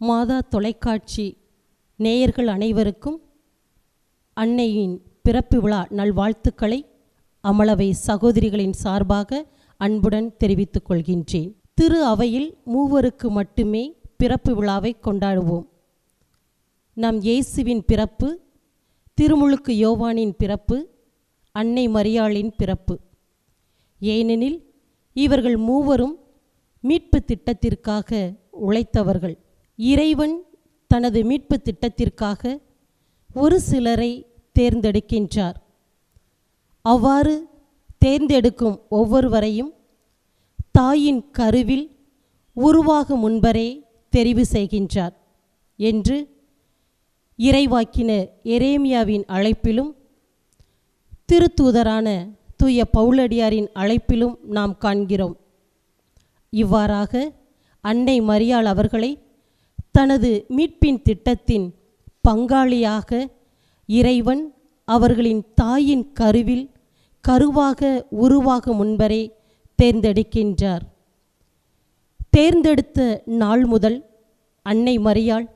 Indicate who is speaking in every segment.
Speaker 1: மாதா தொலைக்காட்சி நேயர்கள் அனைவருக்கும் அன்னையின் பிறப்பு விழா நல்வாழ்த்துக்களை அமளவை சகோதரிகளின் சார்பாக அன்புடன் தெரிவித்துக் கொள்கின்றேன். திரு அவையில் மூவருக்கு மட்டுமே பிறப்பு விழாவை கொண்டாடுவோம். நம் இயேசுவின் பிறப்பு, திருமுழுக்கு யோவானின் பிறப்பு, அன்னை மரியாளின் பிறப்பு. ஏனெனில் இவர்கள் மூவரும் மீட்பு திட்டத்திற்காக உழைத்தவர்கள். இறைவன் தனது மீட்பு திட்டத்திற்காக ஒரு சிலரை தேர்ந்தெடுக்கின்றார். அவ்வாறு தேர்ந்தெடுக்கும் ஒவ்வொருவரையும் தாயின் கருவில் உருவாகும் முன்பரே தெரிவு செய்கின்றார் என்று இறைவாக்கினர் எரேமியாவின் அழைப்பிலும் திருத்தூதரான தூய பவுலடியாரின் அழைப்பிலும் நாம் காண்கிறோம். இவ்வாறாக அன்னை மரியாள் அவர்களை தனது மீட்பின் திட்டத்தின் பங்காளியாக இறைவன் அவர்களின் தாயின் கருவில் கருவாக உருவாகும் முன்பரே தேர்ந்தெடுக்கின்றார். தேர்ந்தெடுத்த நாள் முதல் அன்னை மரியாள்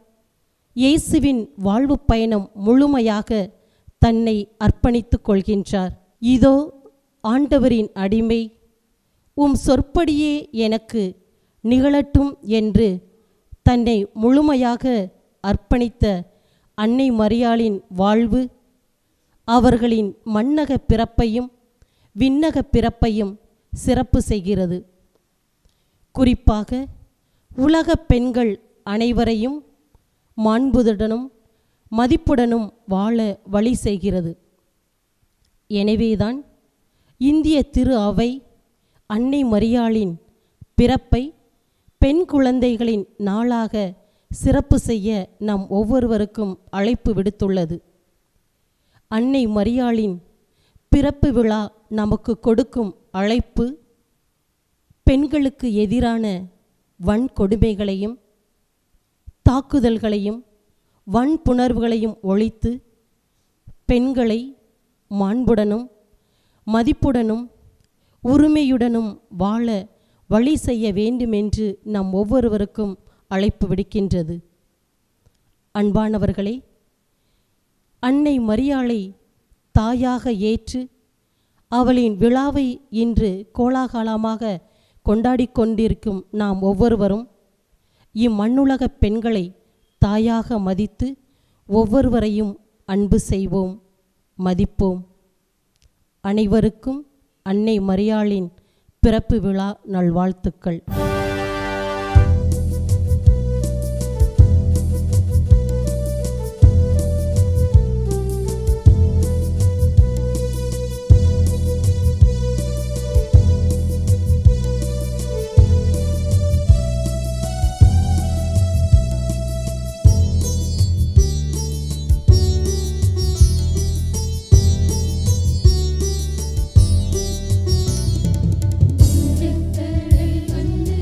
Speaker 1: இயேசுவின் வாழ்வு பயணம் முழுமையாக தன்னை அர்ப்பணித்துக் கொள்கின்றார். இதோ ஆண்டவரின் அடிமை, உம் சொற்படியே எனக்கு நிகழட்டும் என்று தன்னை முழுமையாக அர்ப்பணித்த அன்னை மரியாளின் வாழ்வு அவர்களின் மண்ணக பிறப்பையும் விண்ணக பிறப்பையும் சிறப்பு செய்கிறது. குறிப்பாக உலக பெண்கள் அனைவரையும் மாண்புடனும் மதிப்புடனும் வாழ வழி செய்கிறது. எனவேதான் இந்திய திரு அவை அன்னை மரியாளின் பிறப்பை பெண் குழந்தைகளின் நாளாக சிறப்பு செய்ய நம் ஒவ்வொருவருக்கும் அழைப்பு விடுத்துள்ளது. அன்னை மரியாளின் பிறப்பு விழா நமக்கு கொடுக்கும் அழைப்பு பெண்களுக்கு எதிரான வன்கொடுமைகளையும் தாக்குதல்களையும் வன்புணர்வுகளையும் ஒழித்து பெண்களை மாண்புடனும் மதிப்புடனும் உரிமையுடனும் வாழ வழி செய்ய வேண்டுமென்று நம் ஒவ்வொருவருக்கும் அழைப்பு விடுக்கின்றது. அன்பானவர்களே, அன்னை மரியாளை தாயாக ஏற்று அவளின் விழாவை இன்று கோலாகலமாக கொண்டாடி கொண்டிருக்கும் நாம் ஒவ்வொருவரும் இம்மண்ணுலக பெண்களை தாயாக மதித்து ஒவ்வொருவரையும் அன்பு செய்வோம், மதிப்போம். அனைவருக்கும் அன்னை மரியாளின் பிறப்பு விழா நல்வாழ்த்துக்கள்.
Speaker 2: வந்து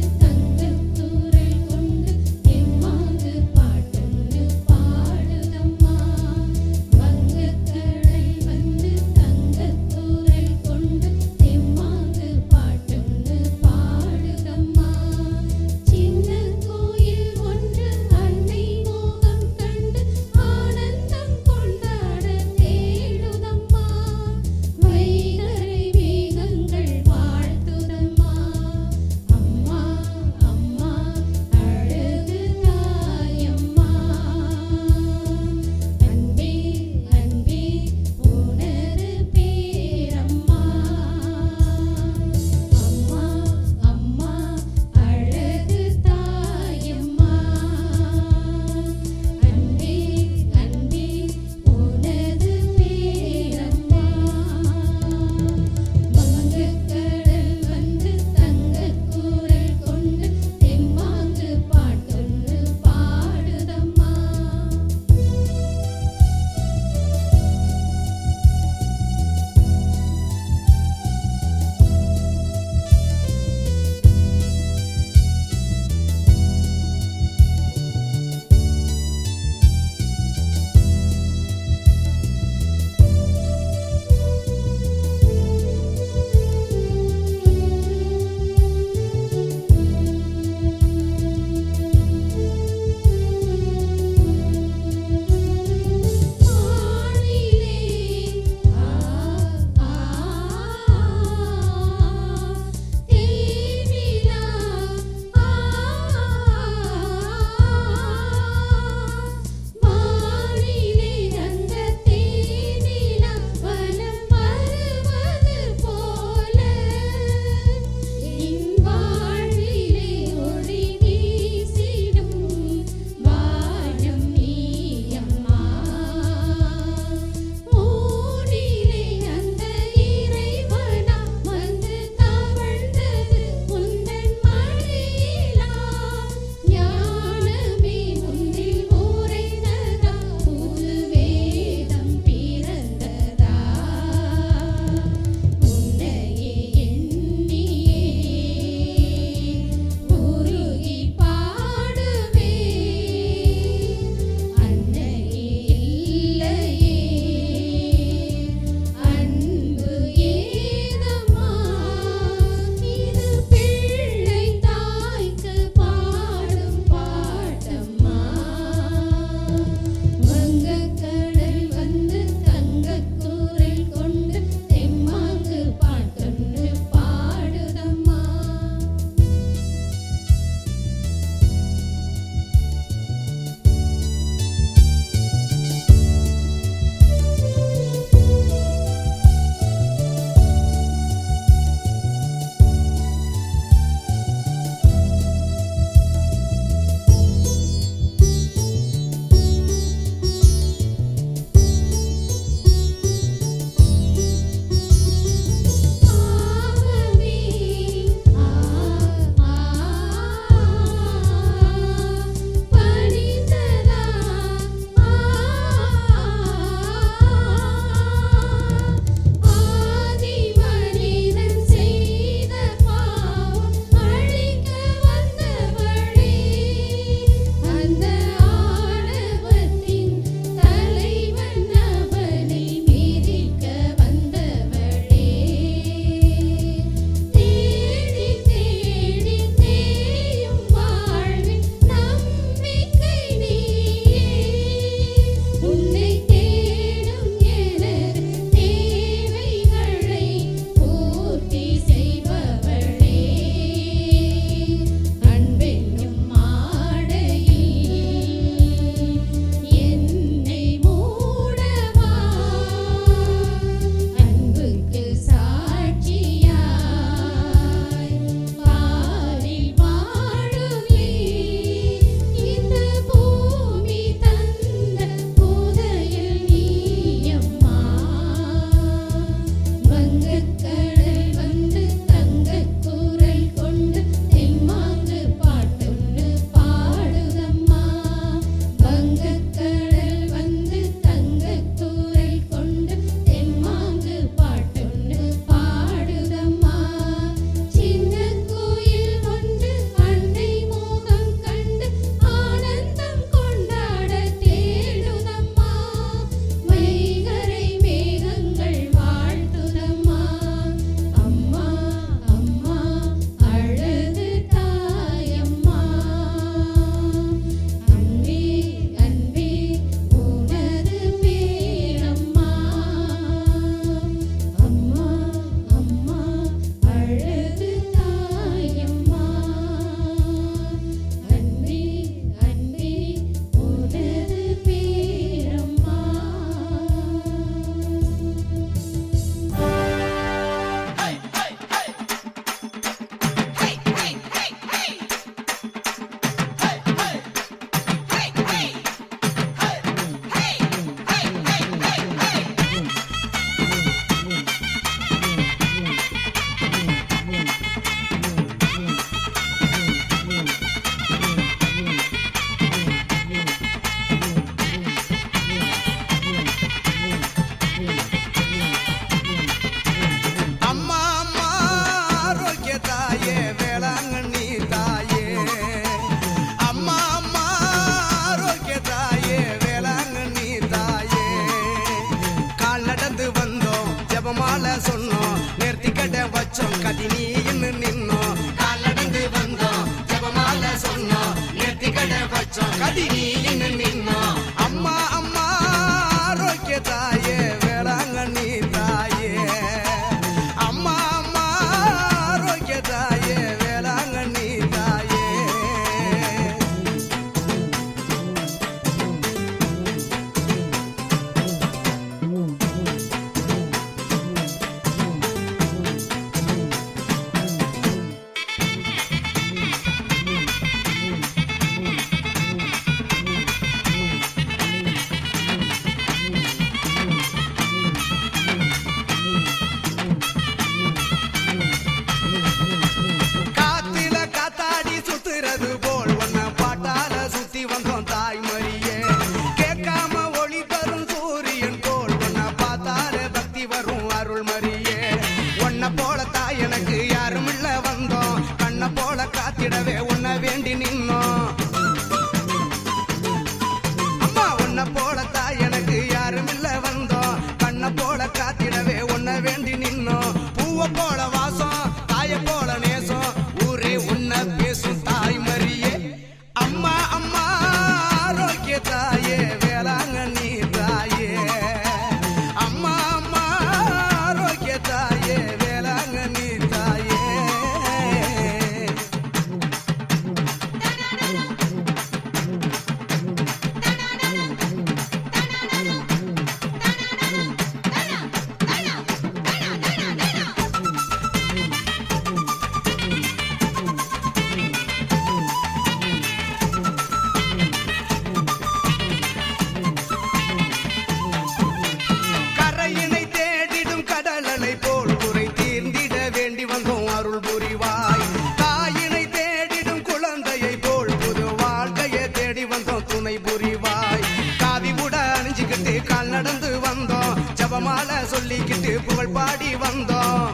Speaker 2: வந்தோம் துணை புரிவாய். காவி கூட அணிஞ்சுக்கிட்டு கால் நடந்து வந்தோம், ஜபமால சொல்லிக்கிட்டு புகழ் பாடி வந்தோம்.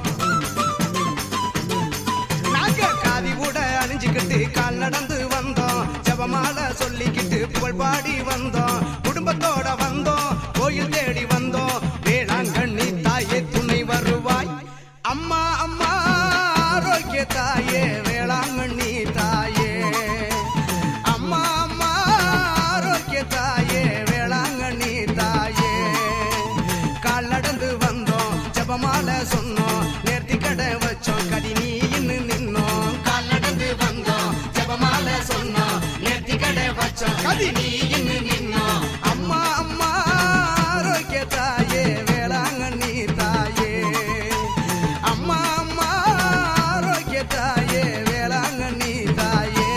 Speaker 2: நாங்க காவி கூட அணிஞ்சுக்கிட்டு கால் நடந்து வந்தோம், ஜபமால சொல்லிக்கிட்டு புகழ் பாடி வந்தோம். குடும்பத்தோட வந்தோம், கோயில் தேடி வந்தோம், வேளாங்கண்ணி தாயே துணை வருவாய். அம்மா அம்மா ஆரோக்கிய தாயே வேளாங்கண்ணி தாயே, அம்மா அம்மா ஆரோக்கிய தாயே வேளாங்கண்ணி தாயே. கால் நடந்து வந்தோம், ஜபமால சொன்னோம், நேர்த்தி கடை வச்சோம், கடி நீ இன்னும் நின்னோம். கால் நடந்து வந்தோம், ஜபமால சொன்னோம், நேர்த்தி கடை வச்சோம், கடி நீ இன்னும் நின்னோம். அம்மா அம்மா ஆரோக்கிய தாயே வேளாங்கண்ணி தாயே, அம்மா அம்மா ஆரோக்கிய தாயே வேளாங்கண்ணி தாயே.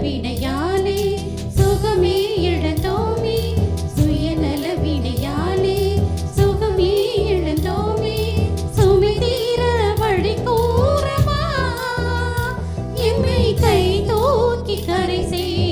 Speaker 3: வினையாலே சுகமே இழந்தோமே, சுயநல வினையாலே சுகமே இழந்தோமே. சுமை தீர வழி கூறமா, எம்மை கை தூக்கி கரை சேர